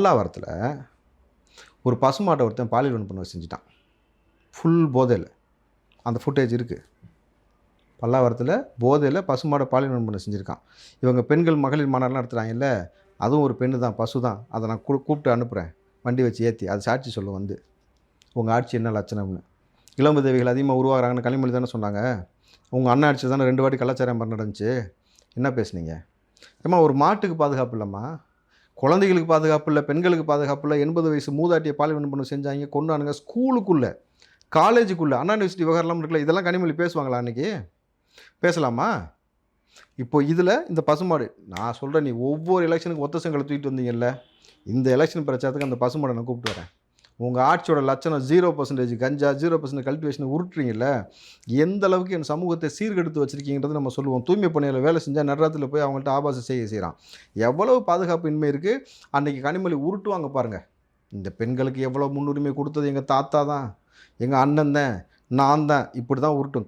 பல்லாவரத்தில் ஒரு பசுமாட்டை ஒருத்தன் பாலியல் வன்புணர்வு செஞ்சுட்டான். ஃபுல் போதையில். அந்த ஃபுட்டேஜ் இருக்குது. பல்லாவரத்தில் போதையில் பசுமாடை பாலியல் வன்புணர்வு செஞ்சுருக்கான். இவங்க பெண்கள் மகளிர் மாநாடுலாம் நடத்துகிறாங்கல்ல, அதுவும் ஒரு பெண்ணு தான், பசு தான். அதை நான் கூப்பிட்டு அனுப்புகிறேன், வண்டி வச்சு ஏற்றி. அது சாட்சி சொல்ல வந்து உங்கள் ஆட்சி என்ன லட்சணம்னு. இளம்புதவிகள் அதிகமாக உருவாகிறாங்கன்னு கனிமொழி தானே சொன்னாங்க. உங்கள் அண்ணன் ஆட்சி தானே 2 வாட்டி கலாச்சாரம் நடந்துச்சு. என்ன பேசுனீங்க? ஏம்மா ஒரு மாட்டுக்கு பாதுகாப்பு இல்லைம்மா, குழந்தைகளுக்கு பாதுகாப்பு இல்லை, பெண்களுக்கு பாதுகாப்பு இல்லை. 80 வயசு மூதாட்டியை பாலியல் வன்புணர்வு செஞ்சாங்க, கொண்டானுங்க. ஸ்கூலுக்குள்ளே, காலேஜுக்குள்ளே அண்ணா யூனிவர்சிட்டி விவகாரம்லாம் இருக்குல்ல, இதெல்லாம் கனிமொழி பேசுவாங்களா? அன்றைக்கி பேசலாமா? இப்போ இதில் இந்த பசுமாடு, நான் சொல்கிறேன், நீ ஒவ்வொரு எலெக்ஷனுக்கு ஒத்த செங்கலை தூக்கிட்டு வந்தீங்கல்ல, இந்த எலெக்ஷன் பிரச்சாரத்துக்கு அந்த பசுமாடை நான் கூப்பிட்டு வரேன். உங்கள் ஆட்சியோட லட்சணம் 0% கஞ்சா, 0% கல்டிவேஷன் உருட்டுறீங்கல்ல, எந்த அளவுக்கு என் சமூகத்தை சீர்கெடுத்து வச்சுருக்கீங்கிறது நம்ம சொல்லுவோம். தூய்மை பணியில் வேலை செஞ்சால் நடுராத்தில் போய் அவங்கள்ட்ட ஆபாச செய்கிறான். எவ்வளவு பாதுகாப்பு இன்மை இருக்குது. அன்றைக்கி கனிமொழி உருட்டுவாங்க பாருங்கள். இந்த பெண்களுக்கு எவ்வளோ முன்னுரிமை கொடுத்தது எங்கள் தாத்தா தான், எங்கள் அண்ணன் தான், நான் தான், இப்படி தான் உருட்டும்.